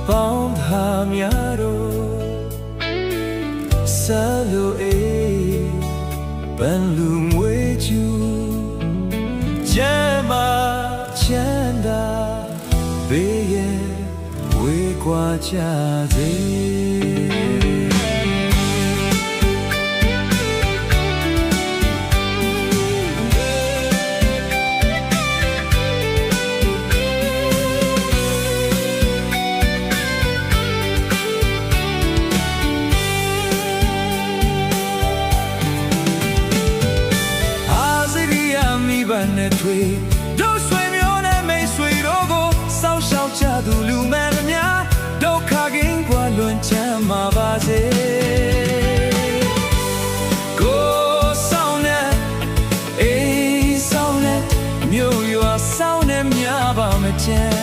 ပေါင်းသားများတို့ဆလိုအေးပန်လူမွေးကျူကျမ်းမာချမ်းသာဘေးရဲ့ဝေးကွာကြစေနဲ့တွေ့တို့ဆွေမျိုးနဲ့မိတ်ဆွေတို့ကိုစောင့်ရှောက်ကြသူလူမဲ့များဒုက္ခကင်းကွာလွန်ချမ်းမှာပါစေကိုဆောင်နဲ့အေးဆောင်နဲ့မြို့ရွာဆောင်နဲ့များပါမချမ်း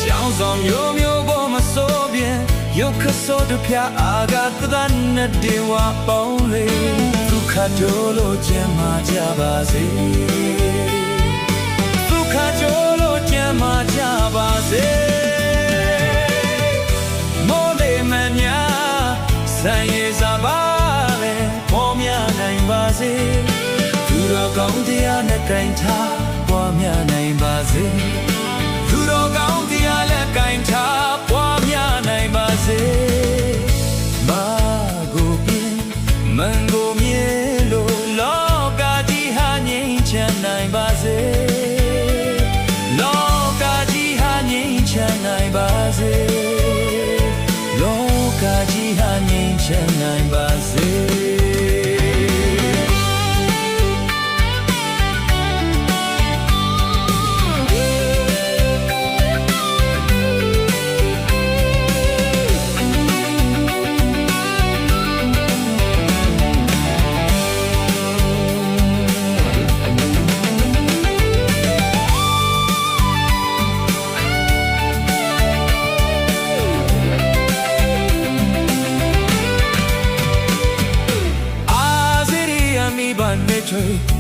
ကြောင်းဆောင်မျိုးမျိုးပေါ်မစိုးပြင်းရုပ်ခဆိုးတပြအာဂတ်သဒ္နဲ့ဒေဝပေါင်းလေးခါကြလို့ကျမ်းမာကြပါစေဒုက္ခကြလို့ကျမ်းမာကြပါစေမိုးလေမညာဆံရည်စားပါလေပေါ်များနိုင်ပါစေသူတော်ကောင်းတရားနဲ့ကင်ထားပေါ်များနိုင်ပါစေသူတော်ကောင်းတရားနဲ့ကင်ထားပေါ်များနိုင်ပါစေမာကိုပြင်းမန်ကိုနိုင်ပါစေလောကကြီးဟာငြိမ်းချမ်းနိုင်ပါစေလောကကြီးဟာငြိမ်းချမ်းနိုင်ပါစေ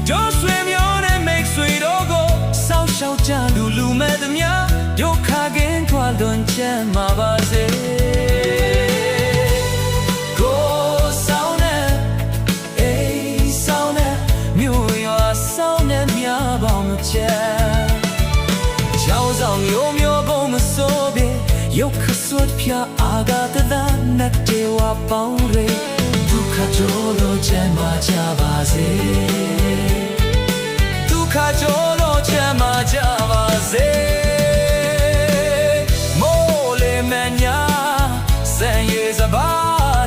ကျော်ဆွေမျိုးနဲ့မိတ်ဆွေတို့ကိုစောင့်ရှောက်ကြလူမဲ့သမျှဒုက္ခကင်းထွားလွန်ချမ်းမှာပါစေကိုဆောင်နဲ့အေးဆောင်နဲ့မြို့ရွာဆောင်နဲ့များပေါင်းချမ်းချောင်းဆောင်မျိုးမျိုးပုံမစိုးပြေရုပ်ခဆွတ်ပြအာဂတ်သနဲ့တေဝပေါင်းရေဒုက္ခကြလို့ချမ်းသာကြပါစေဒုက္ခကြလို့ချမ်းသာကြပါစေမိုးလေမညာဆံရည်စပါ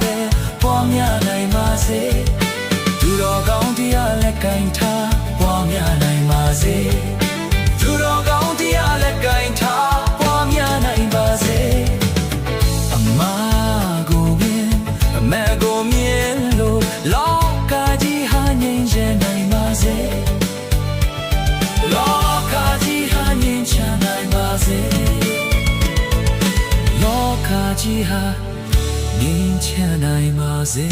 တဲ့ပေါ်များနိုင်ပါစေသူတော်ကောင်းတရားလက်ကင်ထားပေါ်များနိုင်ပါစေသူတော်ကောင်းတရားလက်ကင်ထားပေါ်များနိုင်ပါစေအမကိုမြင်အမေကိုမြင်လောကကြီးဟာငြိမ်းချမ်းနိုင်ပါစေလောကကြီးဟာငြိမ်းချမ်းနိုင်ပါစေလောကကြီးဟာငြိမ်းချမ်းနိုင်ပါစေ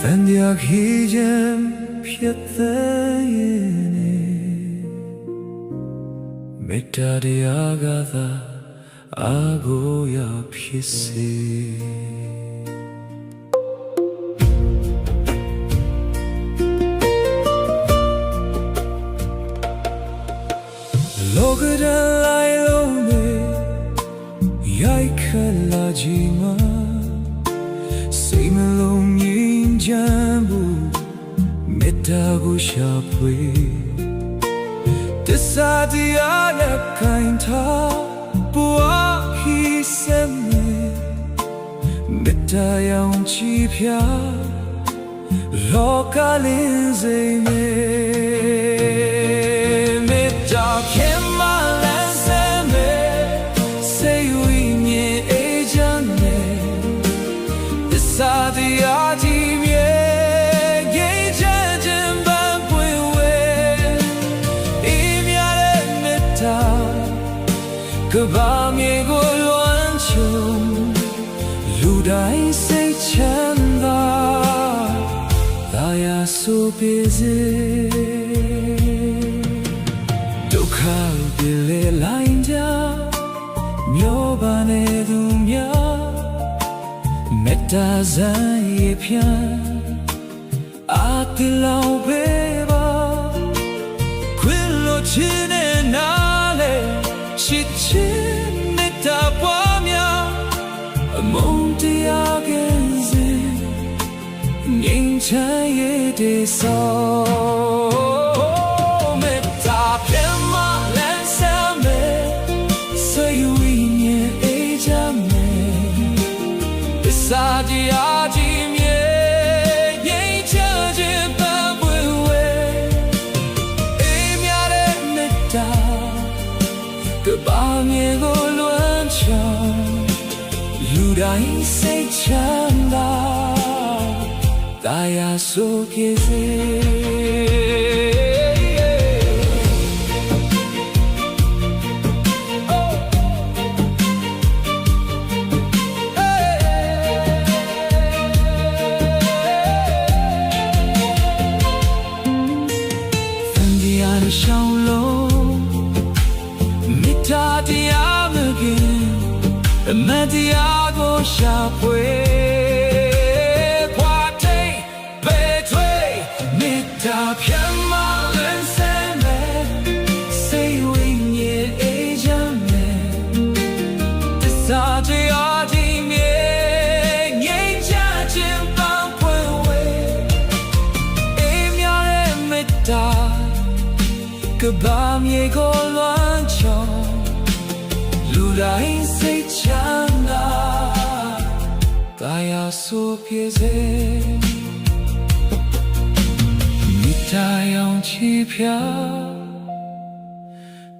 Fan yak hijem pyathayene Metta de agatha agoya phisse Logada lai lone yai khala jima Sei malong yin jambu metta go shapwe Tissa dia la kain tha bua hi semme metta yaung chi phya loka lin sei me metta khem ma lan semme sei wi mye e jan me Tissa dia ji mye ye jan jan ban pwe we I mya le metta ka ba mye ko luan chung lu dai sei chan da da ya so busy dukha bile lain ja myo ba ne du mya metta zan ye phyan a ti lao be ba kwin lo chin ne na le shi chin metta pwa mya among tia gen zin ning chan ye de so metta pyan ma lan sa me so you in ye e jam me Tissa dia ji mye ye cha je ba pwe we e mya de metta ka ba mye ko luan chang lu dai sei chan da da ya so phye se Shao lo mita dia magin madia go sha pwe kwa tai pe twe mita phyan ma lan san me sei win ye e jan me Tissa dia ji mye ye cha chin ban pwe we e mya le mita ka ba mye ko luan chong lu dai sei chan da da ya so phye se mita yaung chi phya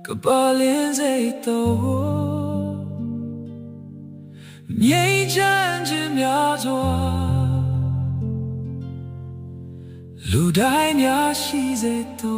ka ba lin sei to mye chan jin mya zwa lu dai mya shi se to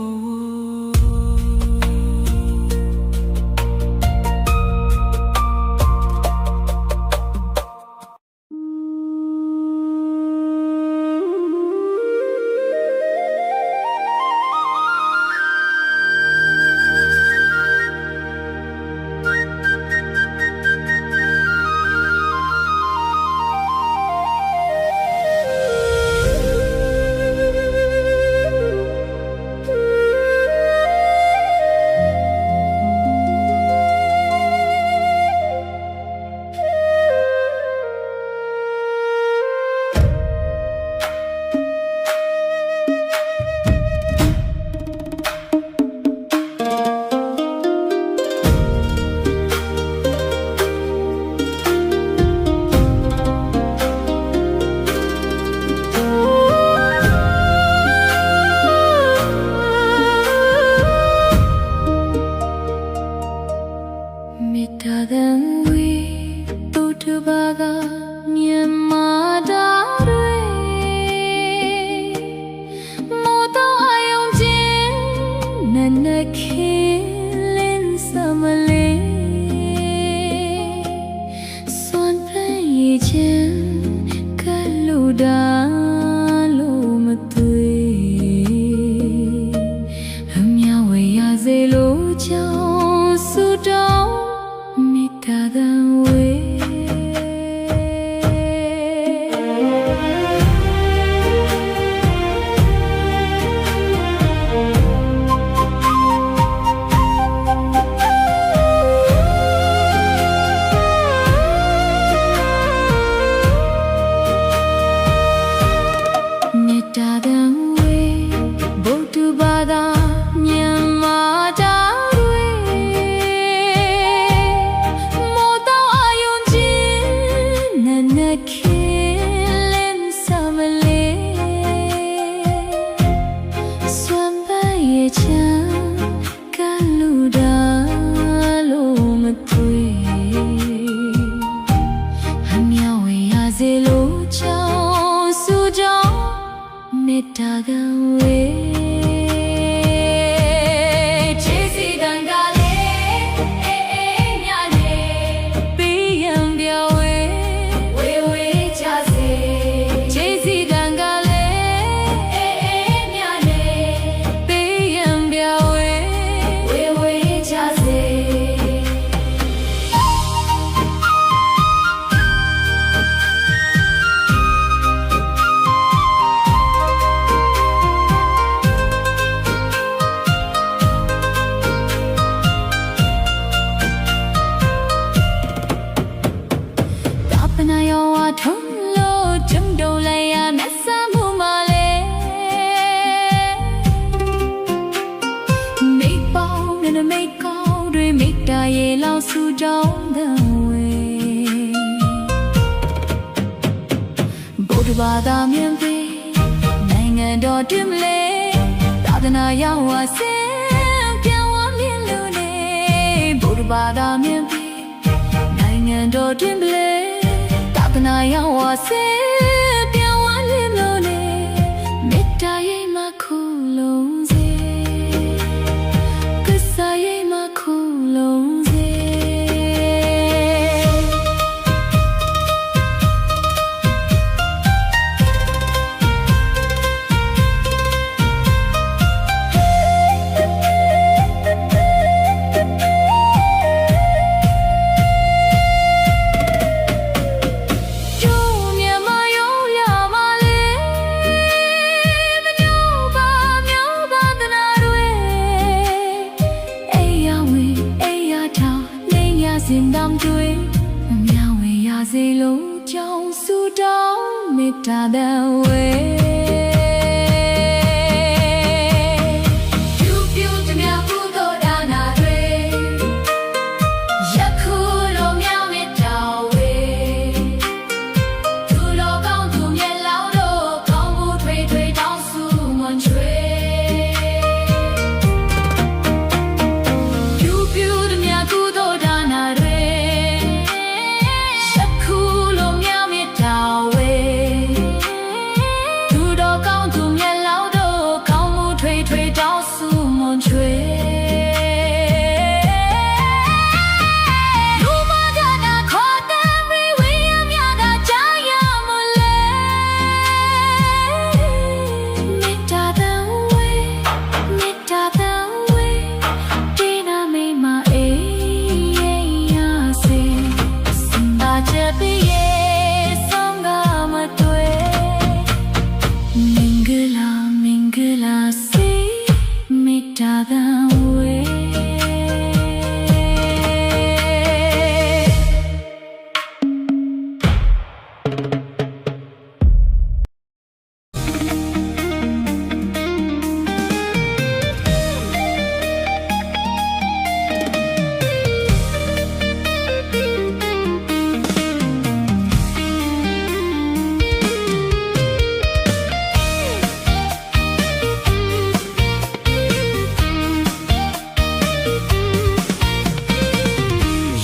killing somebody Swambaye chan kaluda lo matwe Hamya we yaze lo chao su chao metta gan we Ye lao su trong the way Bodu ba da mian pe Nai ngan do dim le Da da na ya wa sem Pian wa mian lu ne Bodu ba da mian pe Nai ngan do dim le Da da na ya wa sem Pian wa mian lu ne Metta ye ma khu long se Kasa ye ma khu long Xin đam đuôi nhà về nhà dây lũ trong su đó mệt ta đau về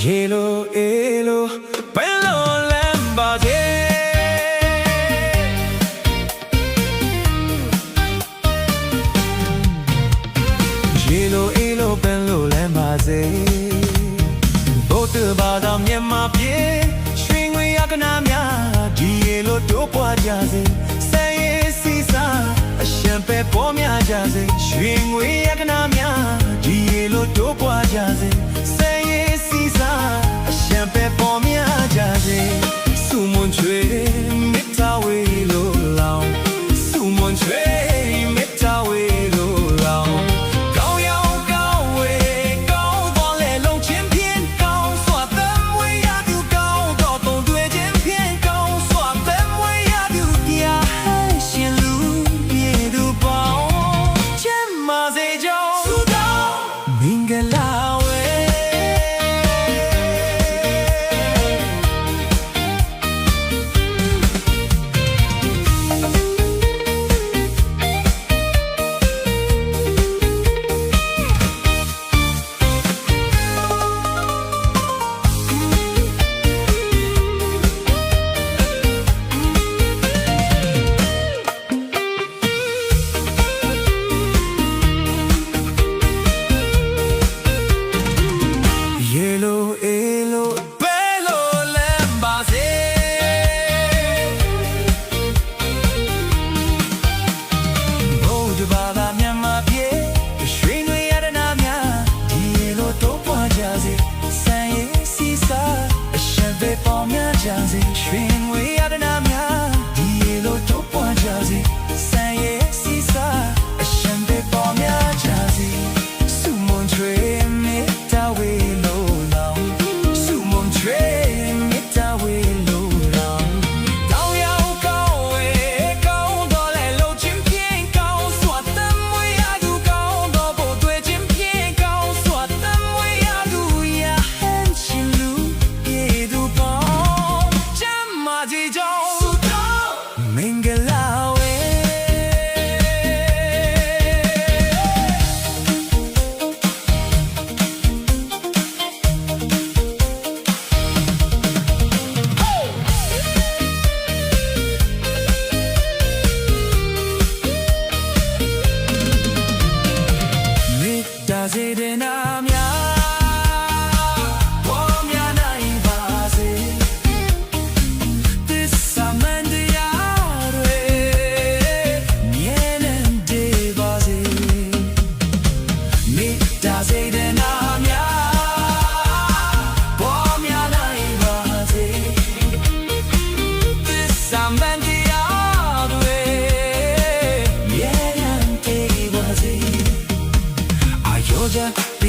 Yellow, yellow, bello lambade. Yellow, yellow, bello lambade. Both the bottom, yeah, my pie. Swing we are gonna be yellow, dope, what jazzy. Say, Sisa, a champagne for me, jazzy. Swing we are gonna be yellow, dope, what jazzy. Champagne for me, jazzy. Someone trade me away low long. Someone trade me away low long. Go yo, go away, go for le long champion. Go swap them way I do go. Go don't do it champion. Go swap them way I do. Yeah, she lose me do bow. Chema say Joe. Sudan, Mingala.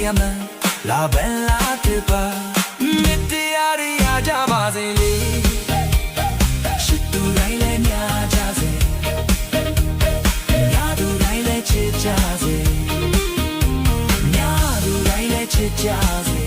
man la bella te ba me te ari ya ja ba se le shi tu dai le nya ja se nya tu dai le chi ja se nya tu dai le chi ja se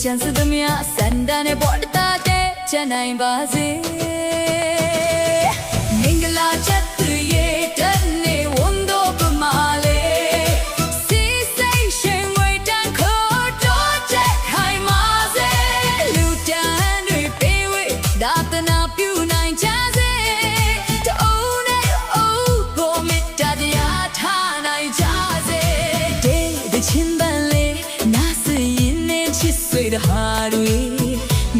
ချမ်းစုသမျှစန္ဒနဲ့ပေါ်တတဲ့ချမ်းနိုင်ပါစေမင်္ဂလာချက်သူရဲ့တနေဝန်တော်ပမာလေစီစိတ်ရှင်ဝေတန်ခေါ်တော့ချက်ခိုင်မာစေလူတန်းတွေပေးဝေဒါသနာပြုနိုင်ကြစေတူနဲ့အိုးကိုမေတ္တာတရားထားနိုင်ကြစေတဲ့ချင်းပန်လေနာစရင်နဲ့ချစ်ဆွေတဲ့ဟာတွေ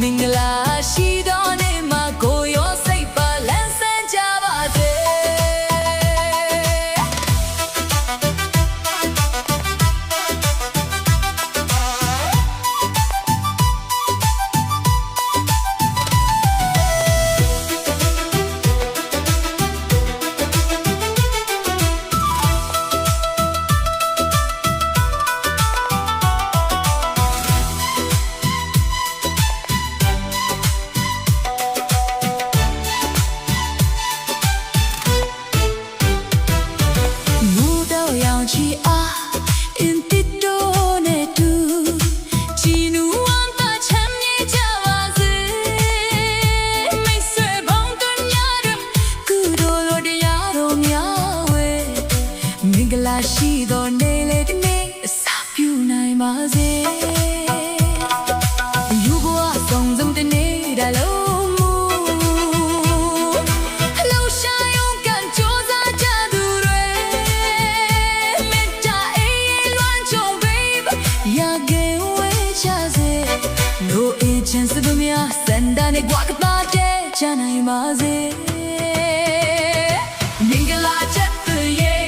မင်္ဂလာရှိတော်နေမှာကိုရောစိတ်ပါလန်းဆန်းကြပါစေရှိတော်နေလေဒီနေ့အစာပြုနိုင်ပါစေယူဘဝဆုံးဆုံးတနေတာလုံးမူလှူရှာယုံကကြိုးစားကြသူတွေမေတ္တာအေးလွမ်းချုံပေးပါရခဲ့ဝဲချစေနိုးအချမ်းစပမြစန္ဒနဲ့ကွာကပါတဲ့ချမ်းနိုင်ပါစေမင်္ဂလာချက်သူရဲ့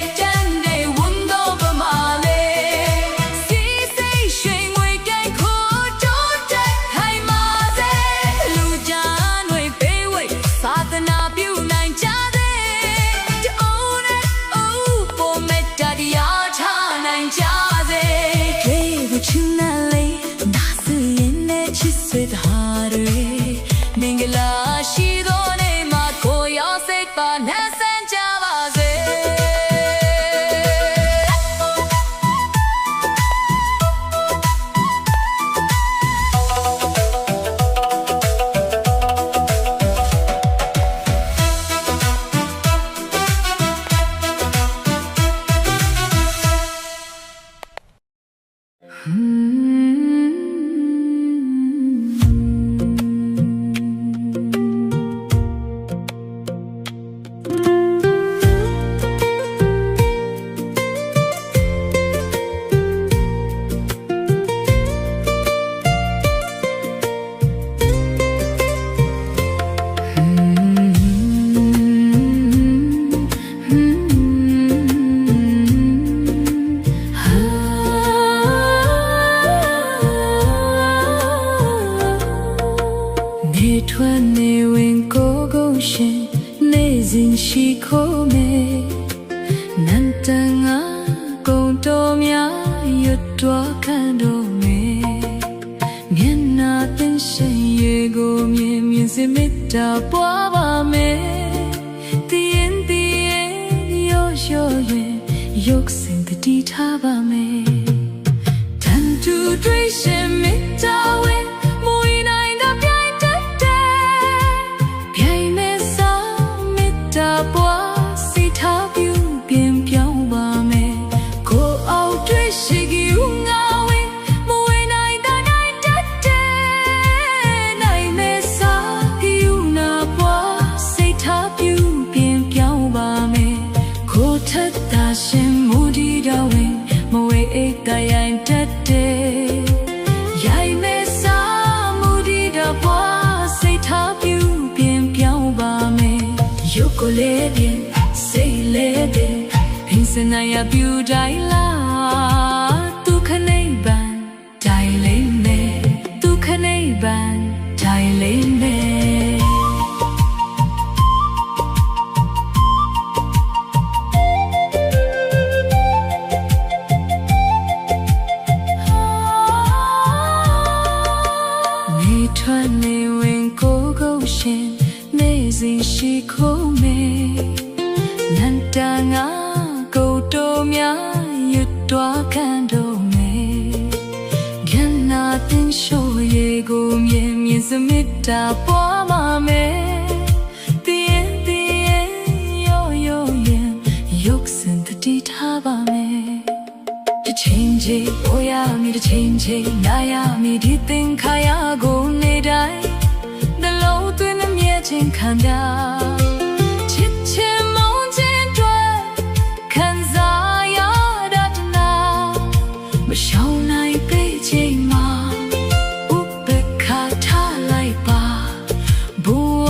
မင်္ဂလာရှိတော်နေမှာကိုရောစိတ်ပါနဲ့ဆန်းကြပါစေထွက်နေဝင်ကိုကိုရှင်နေစဉ်ရှိခိုးမေနန်တန်ငါကုံတော်များရွတ်တော်ခံတော်မေမျက်နာတင်ရှင်ရေကိုမြင်မြင်စမေတ္တာပွားပါမေတည်ရင်တည်ရင်ရောရောရင်ရုပ်စင်တတိထားပါမေတန်တူတွေ့ရှင်မေတ္တာဝဲပွားစီထားပြုပြင်ပြောင်းပါမယ်ကိုအောင်တွေ့ရှိကြီးငါဝဲမဝဲနိုင်တဲ့နိုင်တတ်တဲ့နိုင်မဲစာယူနာပွားစီထားပြုပြင်ပြောင်းပါမယ်ကိုထက်တာရှင်မူဒီတော်ဝင်မဝဲအိတ်တရိုင်တတ်တဲ့ရိုင်မဲစာမူဒီတော်ပွားစီထားပြုပြင်ပြောင်းပါမယ်ရုပ်ကိုလေးပြင်စိတ်လေးပြင်ဟင်းစနာရပြူတိုင်းလားဒုက္ခနိဗ္ဗာန်တိုင်းလေးနဲ့ဒုက္ခနိဗ္ဗာန်တိုင်းလေးနဲ့နေထွက်နေဝင်ကိုကိုရှင်နေစဉ်ရှိခိုးမေနန်တန်ငါကိုတော်များရွတ်တော်ခံတော်မေခဏတင် ရှုံးရေကိုမြင်မြင်စမစ်တာပွားမှာမဲတည်ရင်ရောရင်ရုပ်စင်တတိထားပါမယ်တစ်ချိန်ချိန်ပေါ်ရမည်တစ်ချိန်ချိန်နာရမည်ဒီသင်္ခါရကိုနေတိုင်းနှလုံးသွင်းမြဲခြင်းခံတာချစ်ချင်မုန်းခြင်းတွေခံစားရတတ်နာမရှောင်နိုင်ပေချိန်မှာဥပေက္ခထားလိုက်ပါဘဝ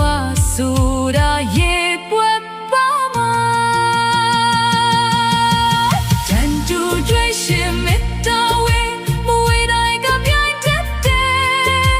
ဆိုတာရေပွက်ပါမှာတန်တူတွေရှင်မေတ္တာဝေမဝေတိုင်းကပြိုင်တတ်တယ်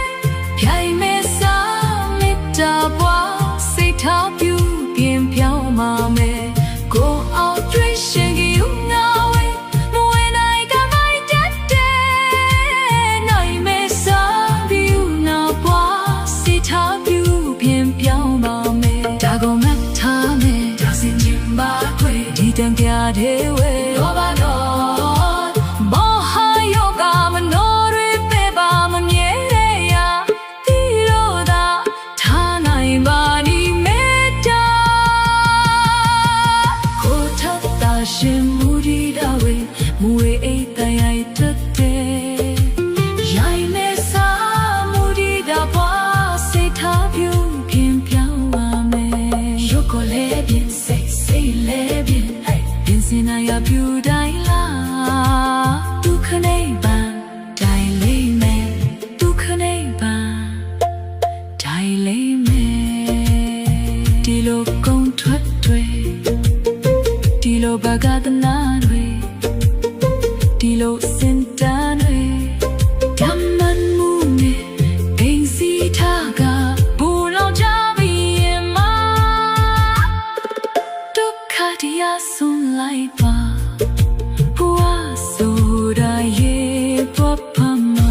ပြိုင်မဲစားမေတ္တာပွားစိတ်ထားပြုပြင်ပြောင်းပါမယ်ကိုအောင်တွေရှင်ကယူငါဝေမဝေတိုင်းကပြိုင်တတ်တယ်နိုင်မဲစားပြုနာပွားစိတ်ထားပြုပြင်ပြောင်းပါမယ်ဒါကုန်မထားမယ်ဒါစင်ချင်ပါခွေဒီတန်ပြတဲ့ဝေလောဘတော့မောဟယောဂမနောတွေပဲပါမမြဲတဲ့ရာဒီလိုသာထားနိုင်ပါနီမေတ္တာကိုထပ်တာရှင်မူရီတာဝေမူဝေအိတ်တန်ရိုက်တတ်တဲ့ရိုင်နေစာမူရီတာပွားစိတ်ထားပြုပြင်ပြောင်းပါမယ်ရုပ်ကိုလည်းပြင်စိတ်လည်းပြင်ပြင်စင်နာရပြူတိုင်းလားဒုက္ခနေပံတိုင်းလေးမယ်ဒုက္ခနေပံတိုင်းလေးမယ်ဒီလိုကုန်းထွက်တွေဒီလိုဘာဂတနာတွေဒီလိုစင်တန်းတွေဓမ္မန်မှုနဲ့ဒိန်စီထားကဘူလောင်ကြပြီးရင်မဒုက္ခတရားဆုံးလိုက်ပါဘဝဆိုတာရေပွားပါမှာ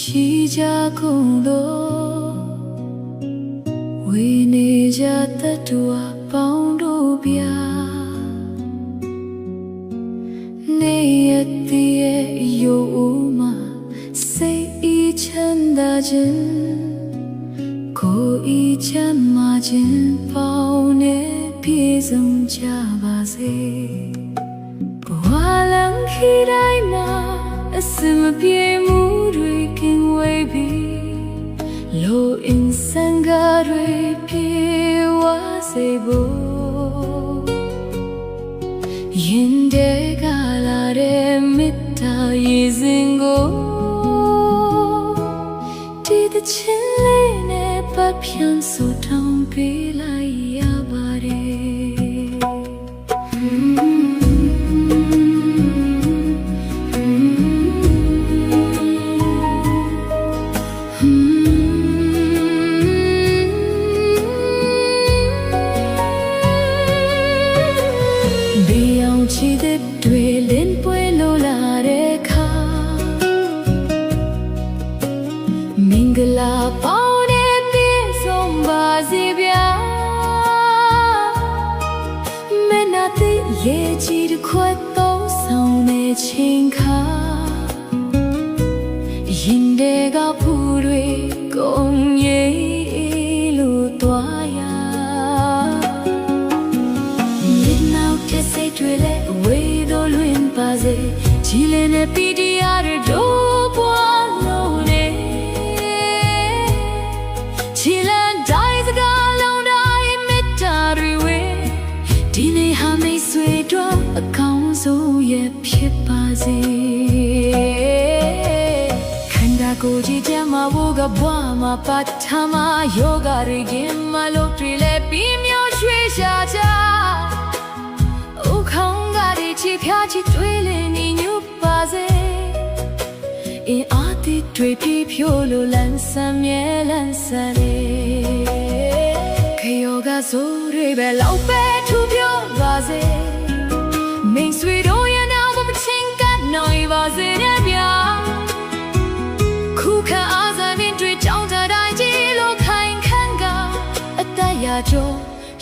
ရှိကြကုန်သောဝေနေကြတတ်တော်ပေါင်းတို့ဗျာနေရတဲ့ရိုးဦးမှာစိတ်ဤချမ်းသာခြင်းကိုယ်ဤချမ်းသာခြင်းပေါင်းနဲ့ပြည့်စုံကြပါစေဘဝလမ်းခီးတိုင်းမှာအစမပြေမှုတွေကင်းဝေးပြီးလိုအင်စံကားတွေပြေဝစေဖို့ရင်တဲ့ကလာတဲ့မေတ္တာရေစင်ကိုဒီတချင်းလေးနဲ့ပတ်ဖြန်းဆိုထောင်ပေးလိုက်ရပါတယ်ချီတဲ့တွေလင်းပွဲလိုလာတဲ့ခါမင်္ဂလာပေါင်းတဲ့ပြည့်စုံပါစေဗျာမနာတဲ့ရဲ့ချီတစ်ခွက်သုံးဆောင်တဲ့ချင်းခါရင်တွေကဖူတွေကုန်ရေးလို့သွားရတွေလည်းအဝေးတို့လွင်ပါစေချီလင်းတဲ့ပီတီယာတွေတို့ပွားလို့နေချီလန်းတိုင်းစကားလုံးတိုင်းမေတ္တာတွေဝေဒီနေ့ဟာမိတ်ဆွေတို့အကောင်းဆုံးရဲ့ဖြစ်ပါစေခန္ဓာကိုယ်ကြီးတည်းမှာဘုကဘွားမှာပတ်ထားမှာယောဂတွေကင်းမလို့တွေလည်းပြီးမြောက်ရွှေရှာချခေါင်းကလေးချီဖြားချီတွေ့လင်းနေညူပါစေအင်းအားတိတွေ့ပြီးဖြိုးလို့လန်းဆန်းမြဲလန်းဆန်းလေခေယောကဆိုးတွေပဲလောက်ပဲထူပြောပါစေမိတ်ဆွေတို့ရဲ့နောက်မချင်းကနိုင်ပါစေနဲ့ဗျာခုခံအားစမ်းတွေ့ကြောင်းတိုင်းကြီးလို့ခိုင်ခန့်ကအသက်ရကြ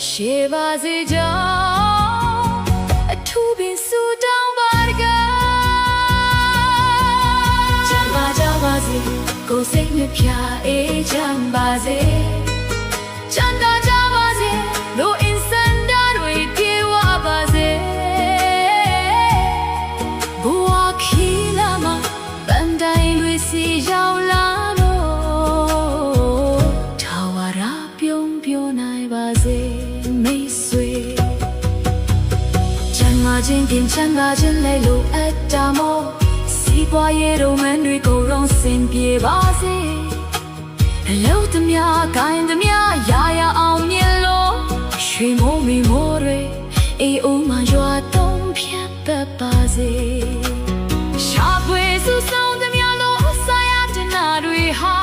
ရှေးပါစေကြောင်းထူပင်ဆူတောင်းပါရကချမ်းသာကြပါစေကိုယ်စိတ်နဲ့ဖြာအေးချမ်းပါစေချမ်းသာကြပါစေလို့အင်စန်ဒါတွေပြေဝပါစေဘဝခီလာမှာပန်းတိုင်းတွေစီရောက်လာလို့ထာဝရပြုံးပြနိုင်ပါစေမိတ်ဆွေချင်းပြင်ချမ်းသာခြင်းလေးလိုအပ်တာမို့စီးပွားရေးတို့မှန်တွေကိုရောစင်ပြေပါစေအလုပ်သမားကိုင်းသမားရာရာအောင်မြင်လို့ရွှေမိုးမီမိုးတွေအေးအိုးမှရွာသုံးဖြတ်ပတ်ပါစေရှာဖွေစုဆောင်သမားလို့ဆိုင်ရတဲ့နာတွေဟာ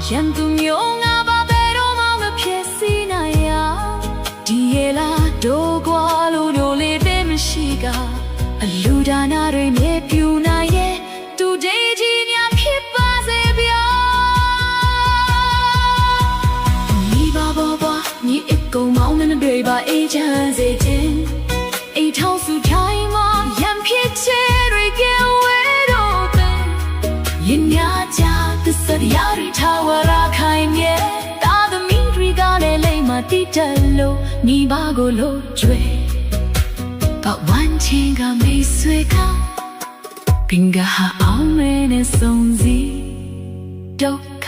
ရန်သူမျိုးငါပါဘယ်တော့မှမဖြစ်စီနိုင်ရဒီရဲ့လားတို့ကွာလို့တို့လေးရှိကအလူဒါနာတွေမြေပြူနိုင်ရဲ့သူဒေးကြီးများဖြစ်ပါစေဗျာမိဘဘဘညီအကုံမောင်းနဲ့တွေ့ပါအေးချမ်းစေခြင်းအိမ်ထောင်စုတိုင်းမှာရံဖြစ်ချေတွေကဝဲတော့ပဲရင်များကြသစရာတွေထာဝရခိုင်မြဲသာသမီတွေကလည်းလိမ့်မတိတက်လို့မိဘကိုလို့ကျွေးဝမ်းချင်ကမိတ်ဆွေကပင်ကဟာအောင်မဲနဲ့ဆုံးစီဒုက္ခ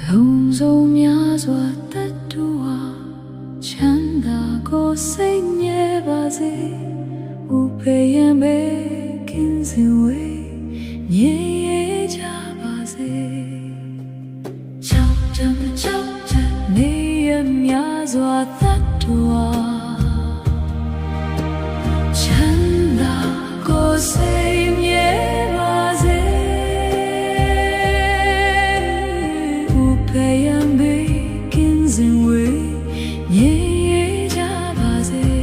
လုံးစုံများစွာတတ်တူဟာချမ်းသာကိုစိတ်မြဲပါစေဥပေယံမဲကင်းစင်ဝေးညေကြပါစေနေရများစွာသတ္တဝါချမ်းသာကိုစိတ်မြဲပါစေဥပေယံဘေကင်းစင်ဝေးညေကြပါစေ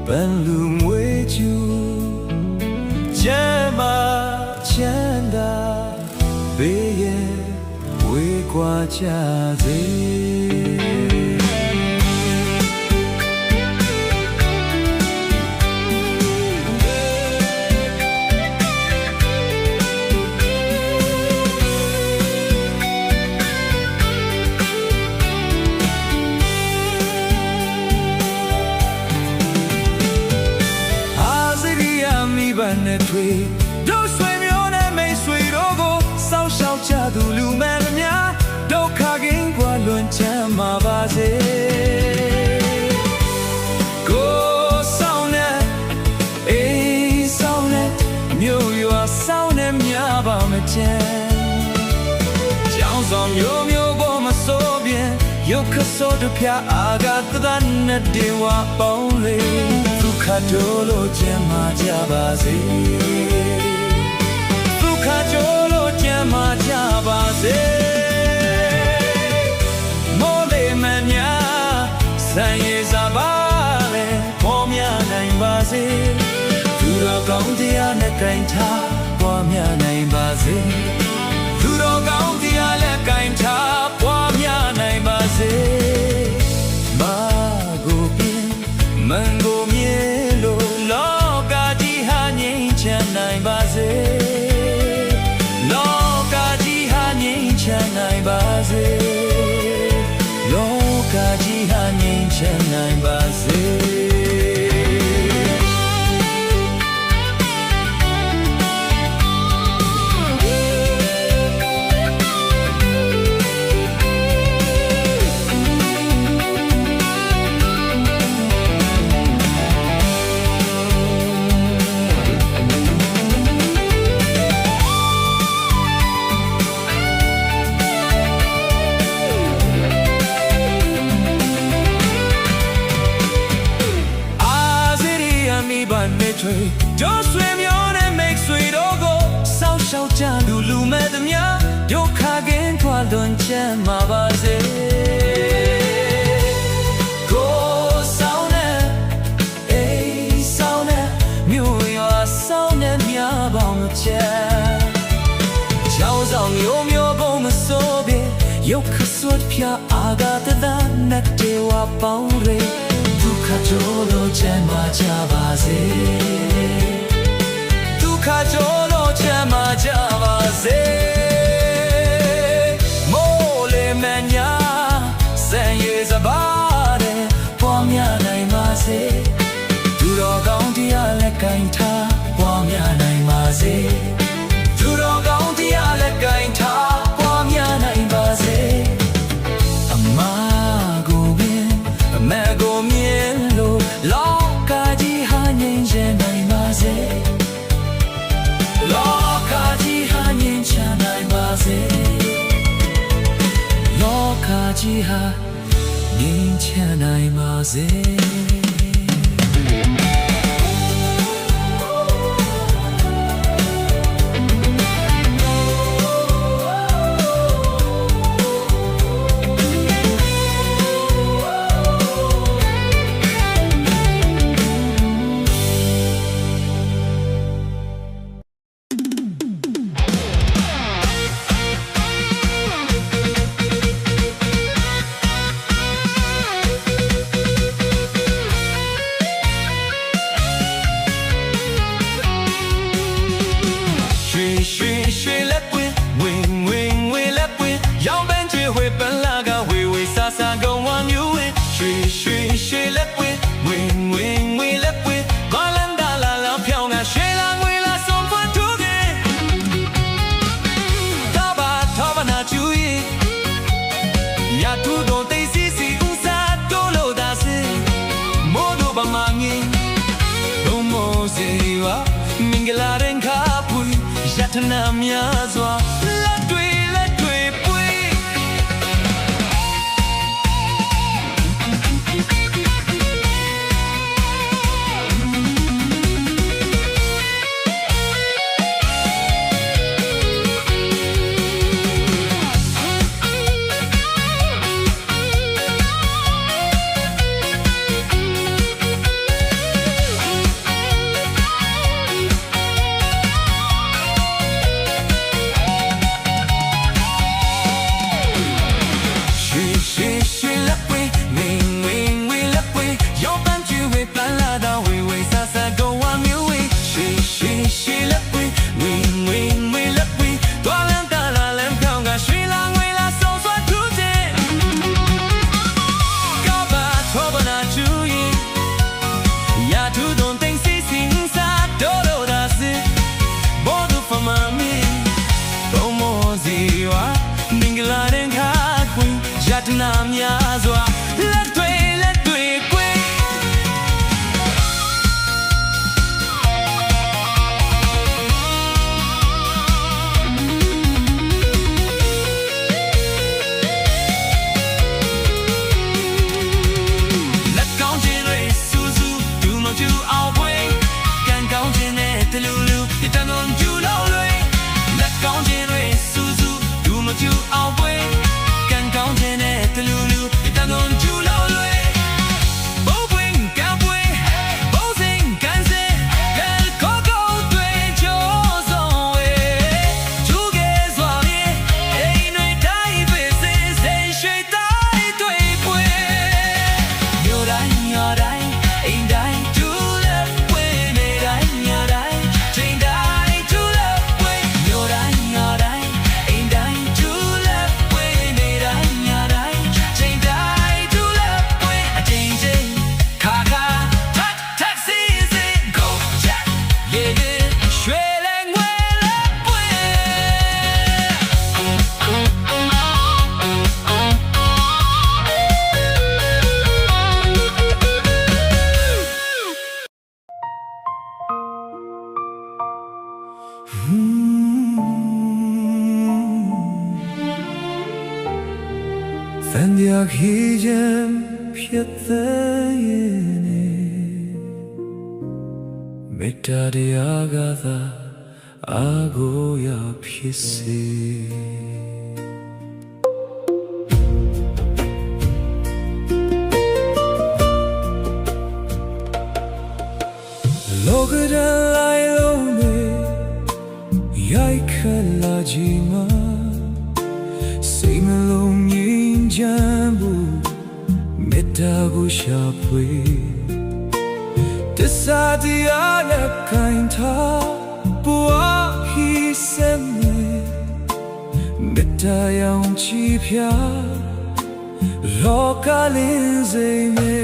本路为主，肩马牵搭，北野为挂家贼。နဲ့ထွေတို့ဆွေမျိုးနဲ့မိတ်ဆွေတို့ကိုစောင့်ရှောက်ကြသူလူမှန်များဒုက္ခကင်းကွာလွန်ချမ်းမှာပါစေကိုဆောင်နဲ့အေးဆောင်နဲ့မြို့ရွာဆောင်နဲ့များပါမချမ်းကြောင်းဆောင်မျိုးမျိုးပေါ်မစိုးပြင်းရုပ်ခဆိုးတို့ဖျားအာဂတ်သနဲ့ဒေဝပေါင်းလေးခါကြလို့ကျမ်းမာကြပါစေဒုက္ခကြလို့ကျမ်းမာကြပါစေမိုးလေမညာဆံရည်စားပါလေပေါ်များနိုင်ပါစေသူတော်ကောင်းတရားနဲ့ကြင်ထားပေါ်များနိုင်ပါစေသူတော်ကောင်းတရားနဲ့ကြင်ထားပေါ်များနိုင်ပါစေမာကိုပြင်းမန်ကိုနိုင်ပါစေလောကကြီးဟာငြိမ်းချမ်းနိုင်ပါစေလောကကြီးဟာငြိမ်းချမ်းနိုင်ပါစေတို့ဆွေမျိုးနဲ့မိတ်ဆွေတို့ကိုစောင့်ရှောက်ကြလူမဲ့သမျှဒုက္ခကင်းထွားလွန်ချမ်းမှာပါစေကိုဆောင်နဲ့အေးဆောင်နဲ့မြို့ရွာဆောင်နဲ့များပေါင်းချမ်းချောင်းဆောင်မျိုးမျိုးပုံမစိုးပြရုပ်ခစွတ်ဖျားအာဂတ်သနဲ့တေဝပေါင်းရေဒုက္ခကြလို့ချမ်းသာကြပါစေဒုက္ခကြလို့ချမ်းသာကြပါစေမိုးလေမညာဆံရည်စပါတဲ့ပေါ်များနိုင်ပါစေသူတော်ကောင်းတရားလက်ကိုင်ထားပေါ်များနိုင်ပါစေသူတော်ကောင်းတရားလက်ကိုင်ထားပေါ်များနိုင်ပါစေအမကိုပင်အမေကိုမြင်လောကကြီးဟာငြိမ်းချမ်းနိုင်ပါစေလောကကြီးဟာငြိမ်းချမ်းနိုင်ပါစေလောကကြီးဟာငြိမ်းချမ်းနိုင်ပါစေမင်္ဂလာရင်ခါပွေယတနာများစွာလက်တွေပွေ Fan dia hijem piethe yene Metta de agatha agoya phisse Logada lai lone yai khala jima Sei malong yin jambu metta go shapwe Tissa dia la kain tha bua hi semme metta yaung chi phya loka lin sei me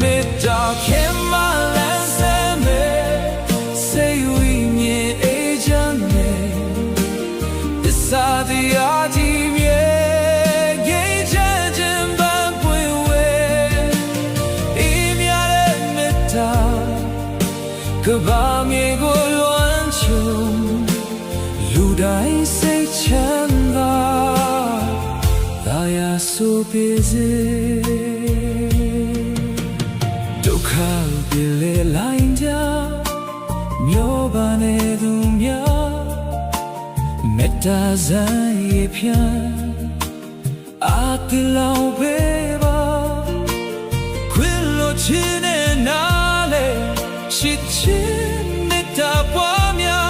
metta khem ma lan semme sei wi mye e jan me Tissa dia ji mye ye jan jan ban pwe we e mya le metta ka ba mye ko luan chung lu dai sei chan da da ya so busy dukha bile lain ja myo ba ne du mya metta zai ye phyan a ti lao be ba kwil lo chin ne na le shi chin metta pwa mya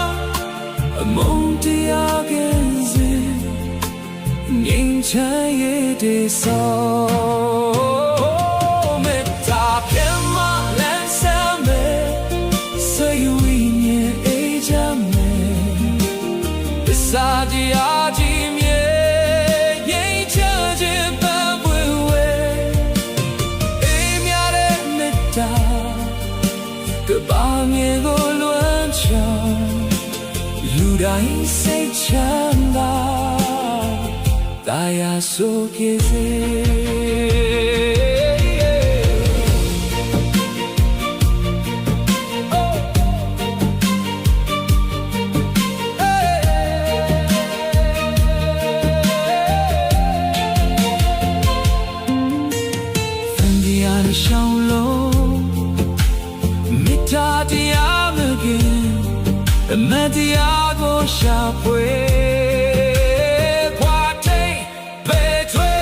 among tia gen zin ning chan ye de so metta pyan ma lan san me say wi nye e jam me Tissa dia ji mye ye chan chin ban pwe we e mya de metta ka ba mye ko luan chang lu dai sei chan da da ya so pye se Shang lo mita dia magin madia go sha pwe kwa tai pe twe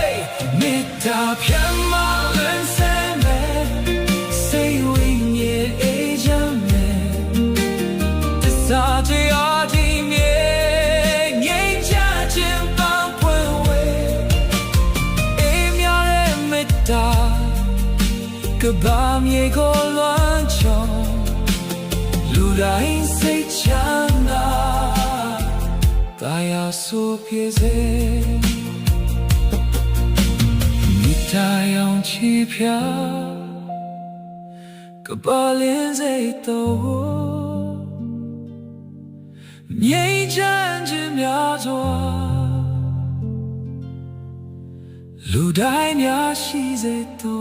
mita phyan ma lan san me sei wi nye e jam me Tissa dia ji mye nye cha chin ban pwe we e mya le mita ka ba mye ko luan chong lu dai sei chan da da ya so pye se mita yaung chi phya ka ba lin sei to mye chan chin mya zwa lu dai mya shi sei to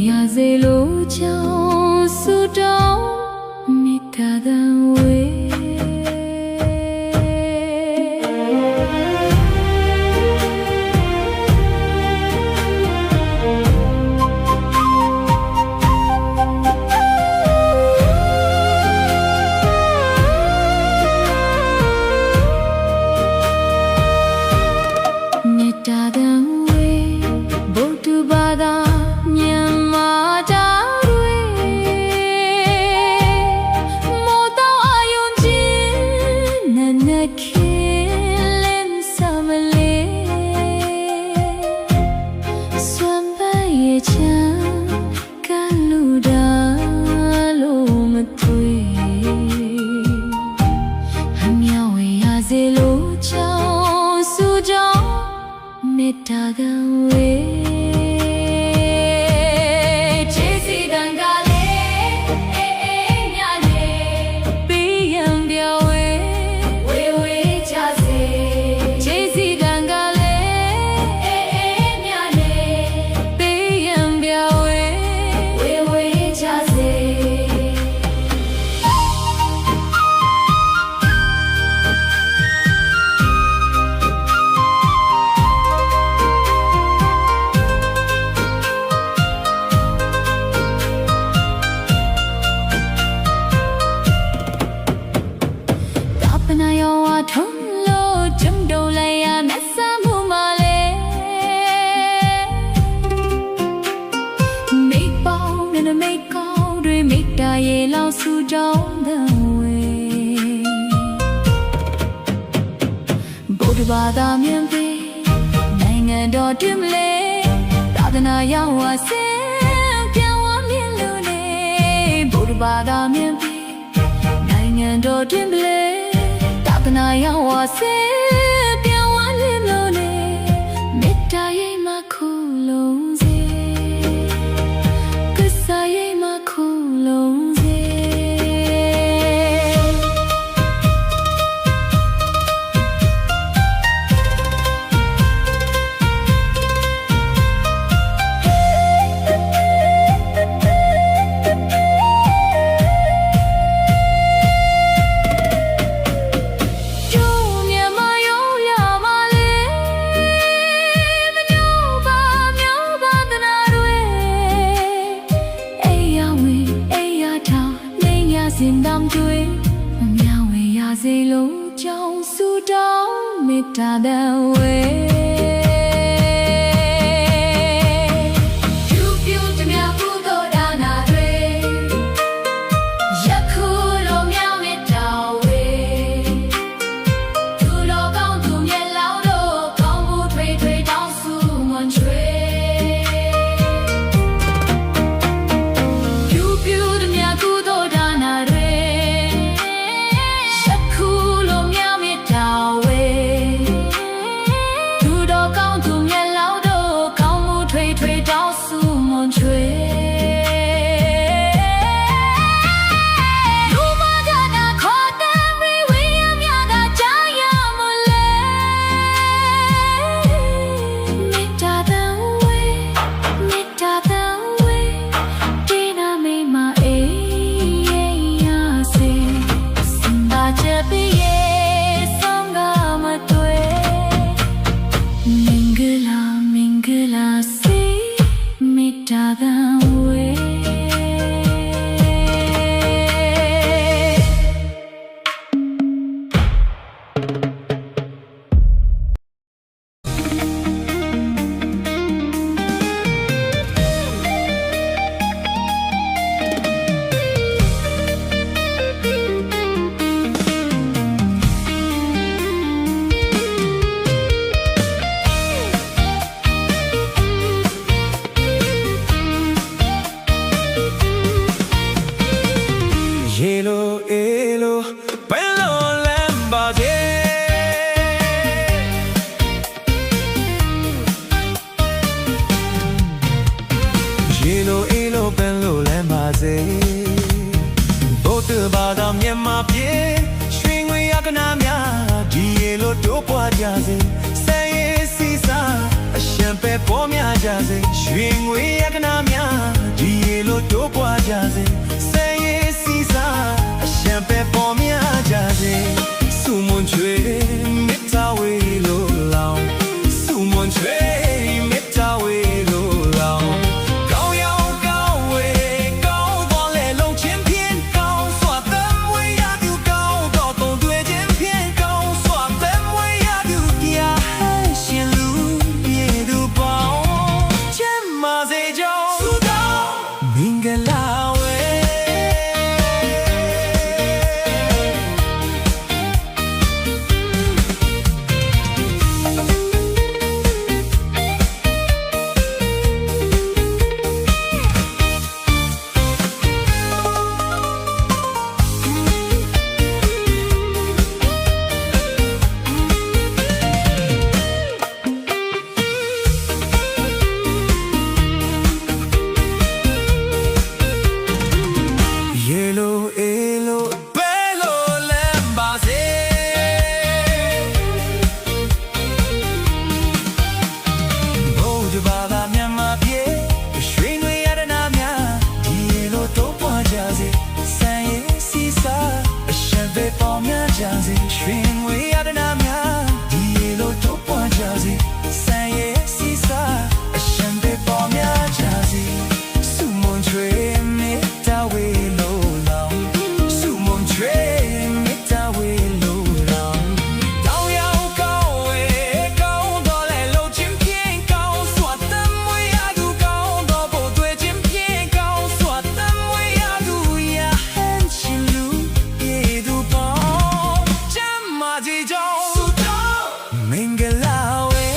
ရစေလို့ကြောင့်ဆုတောင်းမေတ္တာသံဝေမေတ္တာသံဝေဗုဒ္ဓဘာသာမြန်မာတာတွေမောတောအယုံချင်းနနခင်လင်းစမလေးစွမ်းပရဲ့ချမ်းကလူတာလို့မသွေအမြောက်ဝေရစေလို့ချောင်းစုကြောင်းမေတ္တာကဝေချစ်စီတန်ကလေးအေးအေးမြလေးပေးရန်ပြောင်းဝေဝေဝေချစေချစ်စီတန်ကလေးအေးအေးမြလေးပေးရန်ပြောင်းဝေဝေဝေချစေ ပနာယောဝထုံးလို့ဂျုံတုံလိုက်ရမဆမ်းမှုမလဲမိပေါင်းနဲ့မိကောင်းတွေမိတာရေလောင်စုကြောင်းတဲ့ဝေဗုဒ္ဓဘာသာမြင်ပြီးနိုင်ငံတော်တွင်လေသာသနာရောင်ဝဆင်းပြောင်းဝမြင်လို့လေဗုဒ္ဓဘာသာမြင်ပြီးနိုင်ငံတော်တွင်လေတနာရောင်ဝစေပြောင်းဝလင်းလို့လေမေတ္တာရဲ့မခုလုံးစေကစားရဲ့မခုလုံးစေစင်တမ်းတွေအမြောက်ဝေရစေလို့ကြောင်းစုတောင်းမေတ္တာတန်ဝေပြုပြုတမြတ်ကုသိုလ်ဒါနာတွေယခုလိုမြောက်မေတ္တာဝေသူတော်ကောင်းသူမြတ်လောင်းတို့ကောင်းမှုထွေထွေတောင်းစုမွန်ချွေပြုပြုတမြတ်ကုသိုလ်ဒါနာတွေစေဘုဒ္ဓဘာသာမြန်မာပြည်ရွှေငွေရကနာများဒီရေလိုတိုးပွားကြစေဆယ်ရည်စီစာအရှံပဲပေါ်များကြစေရွှေငွေရကနာများ တို့ပွားကြစေဆယ်ရေးစီစားအရှံပဲပေါ်များကြစေစုမွန်ချွေမေတ္တာဝေလိုလောင်စုမွန်ချွေမေတ္တာဝေလိုလောင်ကောင်းရောင်ကောင်းဝေကောင်းတော်လေလုံးချင်းဖြင့်ကောင်းစွာတမ်းဝေရသူကောင်းတော်တုံးတွေ့ချင်းဖြင့်ကောင်းစွာတမ်းဝေရသူတရားရှင်လူပြေသူပေါင်းချမ်းမစေကြောင်းသုတော်မင်္ဂလာဝေရွှင်ငွေရတနာများဒီလိုတော့ပွားကြစေဆန်ရဲ့စီစားအရှင်ပဲပေါ်များကြစေစုမွန်ချွေမေတ္တာဝေလိုလောင်စုမွန်ချွေမေတ္တာဝေလိုလောင်တောင်ရောက်ကောင်းဝေကောင်းတော်လေလုံးချင်းဖြင့်ကောင်းစွာတမ်းဝေရသူကောင်းတော်ဖို့တွေ့ချင်းဖြင့်ကောင်းစွာတမ်းဝေရသူရဟန်ရှင်လူပြေသူပေါဒီကြောင့်သုတော်မင်္ဂလာဝေ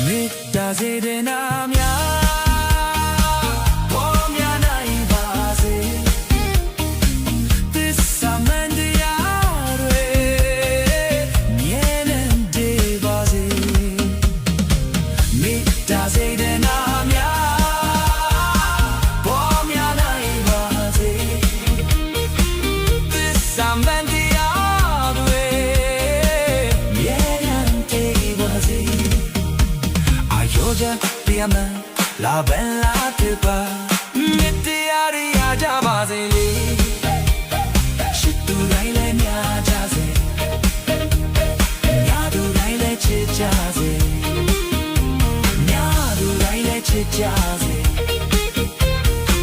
မေတ္တာစေတနာများလာဘန်လာတေပါမြတ်တရားရရကြပါစေလေရှိသူတိုင်းလည်းများကြစေညာသူတိုင်းလည်းချစ်ကြစေညာသူတိုင်းလည်းချစ်ကြစေ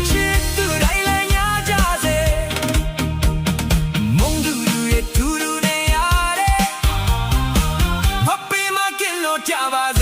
ချစ်သူတိုင်းလည်းညာကြစေမုန်းသူရဲ့သူနဲ့ရတဲ့မပေးမကင်လို့ကြပါစေ